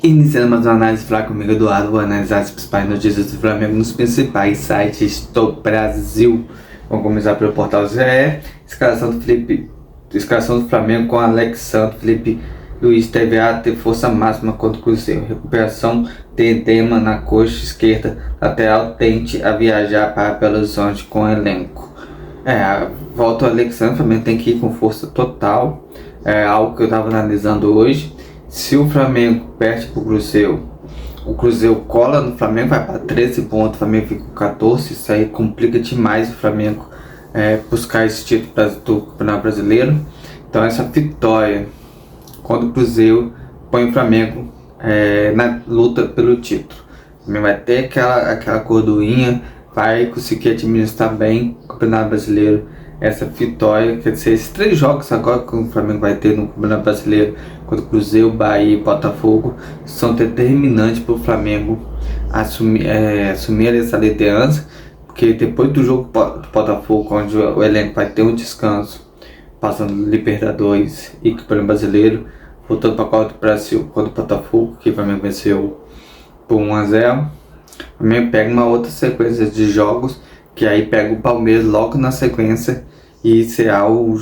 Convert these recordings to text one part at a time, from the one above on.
Iniciando mais uma análise, falar comigo, Eduardo, vou analisar as principais notícias do Flamengo nos principais sites do Brasil. Vamos começar pelo portal GE. Escalação do Flamengo com Alex Santos, Felipe Luiz TVA ter força máxima contra o Cruzeiro. Recuperação de edema na coxa esquerda lateral, tente a viajar para Belo Horizonte com o elenco. Volta o Alex Santos, o Flamengo tem que ir com força total. É algo que eu estava analisando hoje. Se o Flamengo perde para o Cruzeiro cola no Flamengo, vai para 13 pontos, o Flamengo fica com 14, isso aí complica demais o Flamengo buscar esse título do Campeonato Brasileiro. Então essa vitória contra o Cruzeiro põe o Flamengo na luta pelo título. O Flamengo vai ter aquela gordurinha, vai conseguir administrar bem o Campeonato Brasileiro. Essa vitória, quer dizer, esses 3 jogos agora que o Flamengo vai ter no Campeonato Brasileiro, contra o Cruzeiro, Bahia e Botafogo, são determinantes para o Flamengo assumir essa liderança, porque depois do jogo do Botafogo, onde o elenco vai ter um descanso, passando Libertadores e Campeonato Brasileiro, voltando para a Copa do Brasil contra o Botafogo, que o Flamengo venceu por 1-0, o Flamengo pega uma outra sequência de jogos, que aí pega o Palmeiras logo na sequência, e será o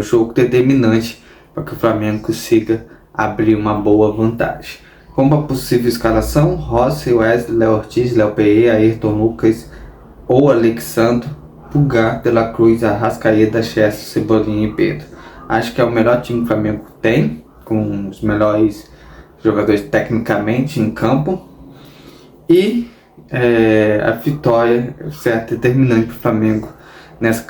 jogo determinante para que o Flamengo consiga abrir uma boa vantagem. Como a possível escalação: Rossi, Wesley, Léo Ortiz, Léo Pereira, Ayrton Lucas ou Alex Santos, Pulgar, De La Cruz, Arrascaeta, Chester, Cebolinha e Pedro. Acho que é o melhor time que o Flamengo tem, com os melhores jogadores tecnicamente em campo, e a vitória será determinante para o Flamengo nessa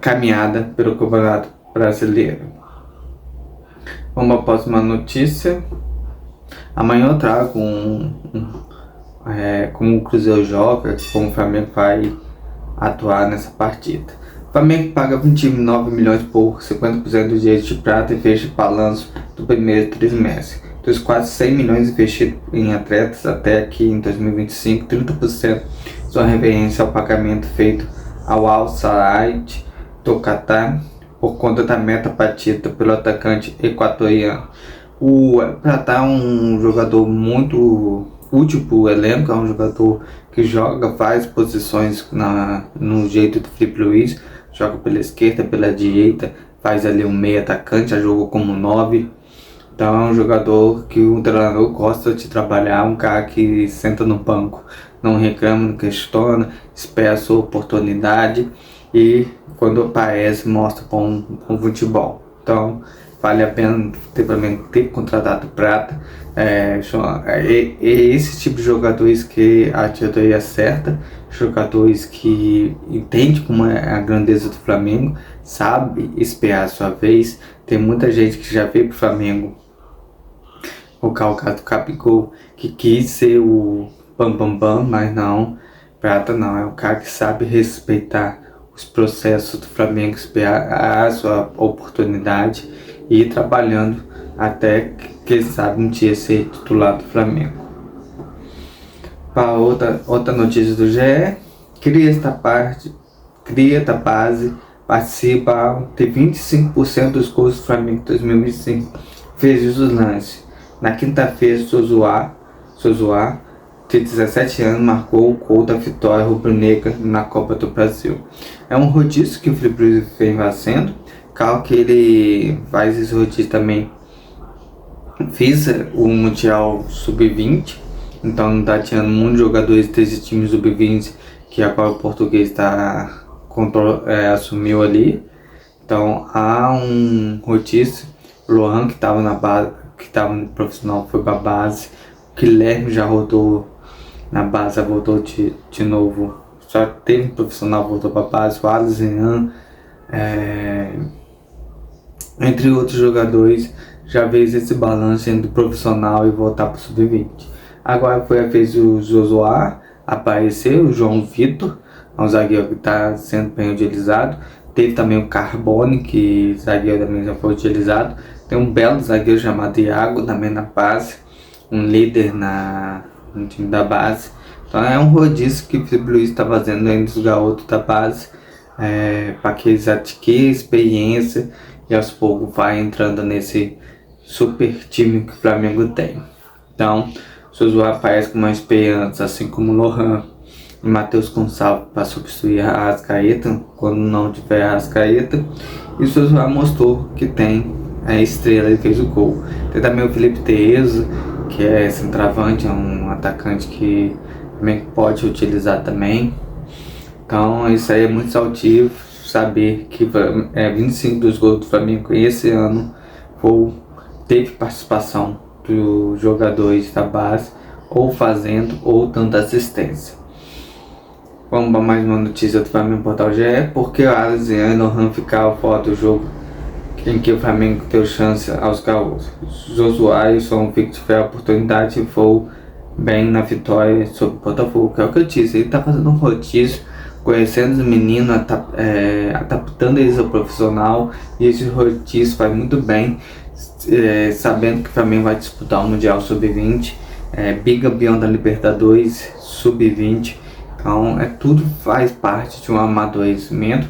caminhada pelo Campeonato Brasileiro. Vamos à próxima notícia. Amanhã eu trago como o Cruzeiro joga, como o Flamengo vai atuar nessa partida. O Flamengo paga 29 milhões por 50% do direito de prata e fecha o balanço do primeiro trimestre. Dos quase 100 milhões investidos em atletas até aqui em 2025, 30% são referência ao pagamento feito ao Al-Saad do Catar por conta da meta batida pelo atacante equatoriano. O Prata é um jogador muito útil para o elenco, é um jogador que joga várias posições no jeito do Felipe Luiz, joga pela esquerda, pela direita, faz ali um meio atacante, já jogou como 9. Então é um jogador que o treinador gosta de trabalhar, um cara que senta no banco, não reclama, não questiona, espera a sua oportunidade e quando aparece mostra bom futebol. Então vale a pena ter contratado Prata. Esse tipo de jogadores que a diretoria acerta, jogadores que entendem como é a grandeza do Flamengo, sabe esperar a sua vez. Tem muita gente que já veio pro Flamengo, o caso do Capicol, que quis ser o bam, mas não, Prata não, é um cara que sabe respeitar os processos do Flamengo, esperar a sua oportunidade e ir trabalhando até que ele sabe um dia ser titular do Flamengo. Para outra notícia do GE, Cria da base participa de 25% dos gols do Flamengo em 2025, fez os lances. Na quinta-feira, Sozuá, de 17 anos, marcou o gol da vitória rubro-negra na Copa do Brasil. É um rodízio que o Felipe Luiz vem fazendo, claro que ele faz esse rodízio também. Fiz o Mundial Sub-20, então não está tirando muitos jogadores desse time Sub-20 que agora o português assumiu ali. Então há um rodízio. Lohan, que estava na base, que estava no profissional, foi para a base. O Guilherme já rodou na base, voltou de novo. Só teve um profissional, voltou para a base. O Alisson, entre outros jogadores, já fez esse balanço entre o profissional e voltar para o Sub-20. Agora foi a vez do Josuá aparecer, o João Vitor, um zagueiro que está sendo bem utilizado. Teve também o Carbone, que zagueiro também já foi utilizado. Tem um belo zagueiro chamado Iago, também na base, um líder no time da base. Então é um rodízio que o Felipe Luiz está fazendo entre os garotos da base, para que eles adquirem experiência e aos poucos vai entrando nesse super time que o Flamengo tem. Então, o Soares aparece com uma esperança, assim como o Lohan e Matheus Gonçalves para substituir a Arrascaeta, quando não tiver a Arrascaeta. E o Soares mostrou que tem a estrela e fez o gol. Tem também o Felipe Tereza, que é centroavante, é um atacante que também pode utilizar também. Então isso aí é muito saltivo, saber que 25 dos gols do Flamengo esse ano teve participação dos jogadores da base, ou fazendo ou dando assistência. Vamos para mais uma notícia do Flamengo Portal GE, porque o Alex e o Lohan ficaram fora do jogo em que o Flamengo deu chance aos gaúchos. Josué e São Victor tiveram a oportunidade e foi bem na vitória sobre o Botafogo, que é o que eu disse. Ele está fazendo um rodízio, conhecendo os meninos, adaptando eles ao profissional, e esse rodízio faz muito bem, sabendo que o Flamengo vai disputar o Mundial Sub-20, bicampeão da Libertadores Sub-20. Então, tudo faz parte de um amadurecimento.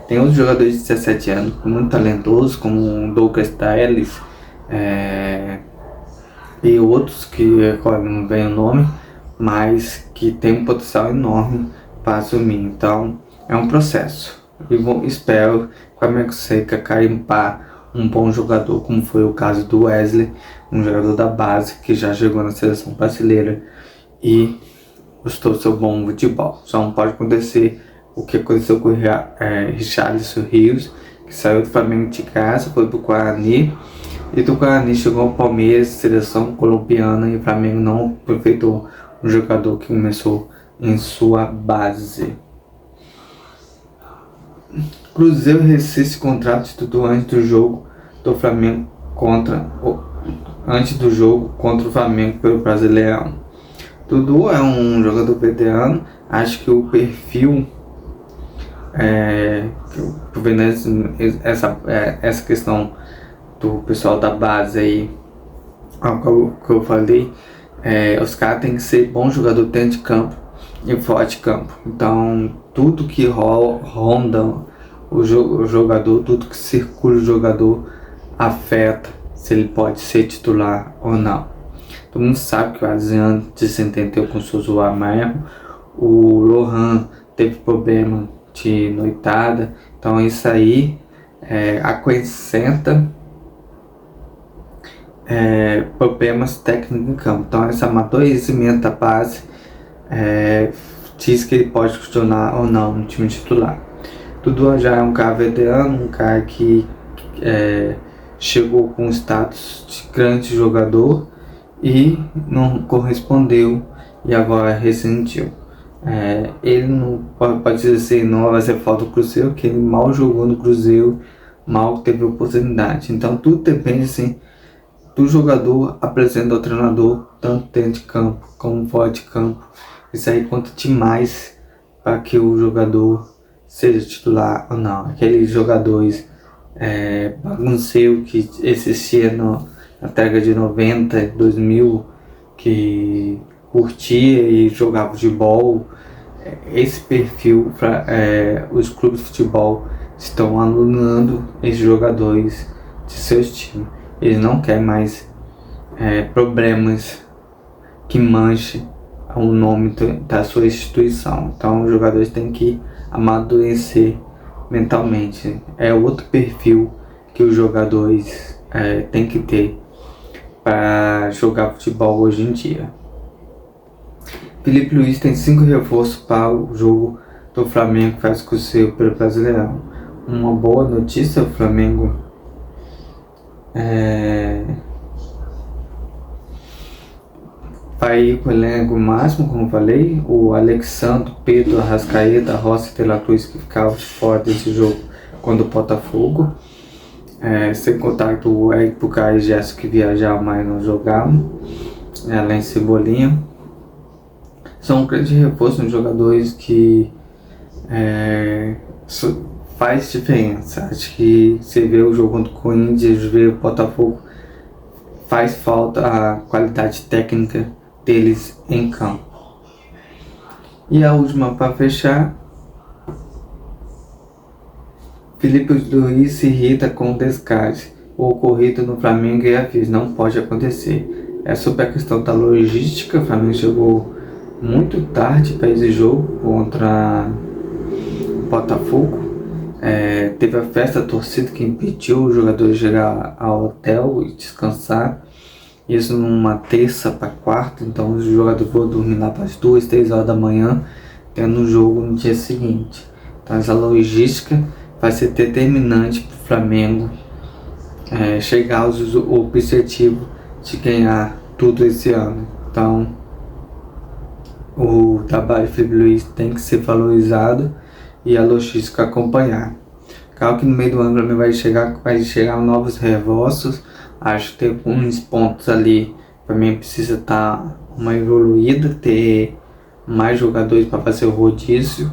Tem outros jogadores de 17 anos muito talentosos, como o Douglas Telles, e outros que agora não vem o nome, mas que tem um potencial enorme para assumir. Então, é um processo. E espero que o Flamengo consiga carimbar um bom jogador, como foi o caso do Wesley, um jogador da base que já chegou na seleção brasileira e mostrou seu bom futebol. Só não pode acontecer o que aconteceu com o Richarlison Rios, que saiu do Flamengo de casa, foi pro Guarani, e do Guarani chegou ao Palmeiras, seleção colombiana, e o Flamengo não aproveitou um jogador que começou em sua base. Cruzeiro rescinde contrato de tudo antes do jogo do Flamengo contra o Flamengo pelo Brasileirão. Dudu é um jogador veterano, acho que o perfil, vendo essa questão do pessoal da base aí, que eu falei, os caras têm que ser bom jogador dentro de campo e fora de campo. Então, tudo que ronda o jogador, tudo que circula o jogador, afeta se ele pode ser titular ou não. Todo mundo sabe que o Adriano desentendeu com o Soares mesmo. O Lohan teve problema de noitada. Então isso aí acrescenta problemas técnicos em campo. Então esse amadurecimento da base diz que ele pode funcionar ou não no time titular. Dudu já é um cara veterano, um cara que chegou com status de grande jogador e não correspondeu e agora ressentiu. Ele não pode dizer assim, não vai ser falta do Cruzeiro, que ele mal jogou no Cruzeiro, mal teve oportunidade. Então tudo depende assim, do jogador apresenta ao treinador, tanto dentro de campo como fora de campo. Isso aí conta demais para que o jogador seja titular ou não. Aqueles jogadores bagunceiros que existia na década de 90, 2000, que curtia e jogava futebol, esse perfil, os clubes de futebol estão anulando esses jogadores de seus times. Eles não querem mais problemas que manchem o nome da sua instituição. Então os jogadores têm que amadurecer mentalmente. É outro perfil que os jogadores têm que ter para jogar futebol hoje em dia. Felipe Luiz tem 5 reforços para o jogo do Flamengo que faz Cruzeiro pelo Brasileirão. Uma boa notícia: o Flamengo vai ir com o elenco máximo, como eu falei. O Alexandre, Pedro, Arrascaeta, Rossi e De La Cruz, que ficavam de fora desse jogo contra o Botafogo. Sem contar que o Eric Pucá e Gerson, que viajaram, mas não jogaram, além de Cebolinha. São um grande reforço nos jogadores que faz diferença. Acho que você vê o jogo contra o Corinthians, vê o Botafogo, faz falta a qualidade técnica deles em campo. E a última para fechar: Felipe Luiz se irrita com o descarte. ocorrido no Flamengo e afins, não pode acontecer. É sobre a questão da logística. O Flamengo chegou muito tarde para esse jogo contra o Botafogo. Teve a festa da torcida que impediu os jogadores de chegar ao hotel e descansar. Isso numa terça para quarta, então os jogadores vão dormir lá para as 2, 3 horas da manhã, tendo um jogo no dia seguinte. Então essa logística vai ser determinante para o Flamengo chegar ao objetivo de ganhar tudo esse ano. Então o trabalho de Felipe Luiz tem que ser valorizado e a logística acompanhar. Claro que no meio do ano também vai chegar novos reforços. Acho que tem alguns pontos ali para mim precisa estar uma evoluída, ter mais jogadores para fazer o rodízio.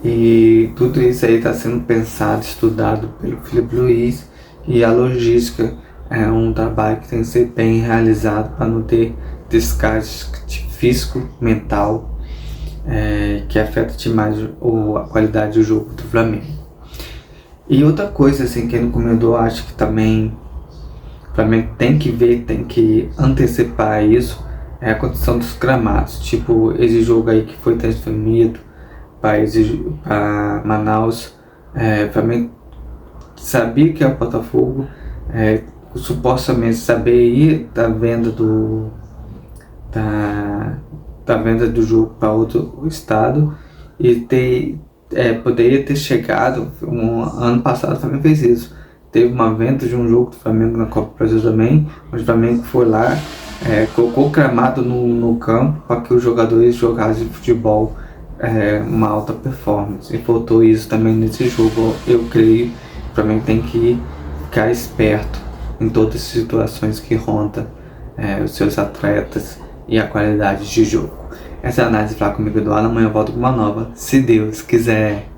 E tudo isso aí está sendo pensado, estudado pelo Felipe Luiz, e a logística é um trabalho que tem que ser bem realizado para não ter desgaste físico, mental, que afeta demais a qualidade do jogo do Flamengo. E outra coisa assim que ele comentou, acho que também o Flamengo tem que ver, tem que antecipar isso, é a condição dos gramados. Tipo, esse jogo aí que foi transferido para Manaus, o Flamengo sabia que é o Botafogo, supostamente saberia da venda da venda do jogo para outro estado, e poderia ter chegado. Ano passado o Flamengo fez isso. Teve uma venda de um jogo do Flamengo na Copa do Brasil também, onde o Flamengo foi lá, colocou gramado no campo para que os jogadores jogassem futebol, uma alta performance. E faltou isso também nesse jogo. Eu creio que o Flamengo tem que ficar esperto em todas as situações que rondam os seus atletas e a qualidade de jogo. Essa é a análise Fala Comigo do Alan. Amanhã eu volto com uma nova, se Deus quiser.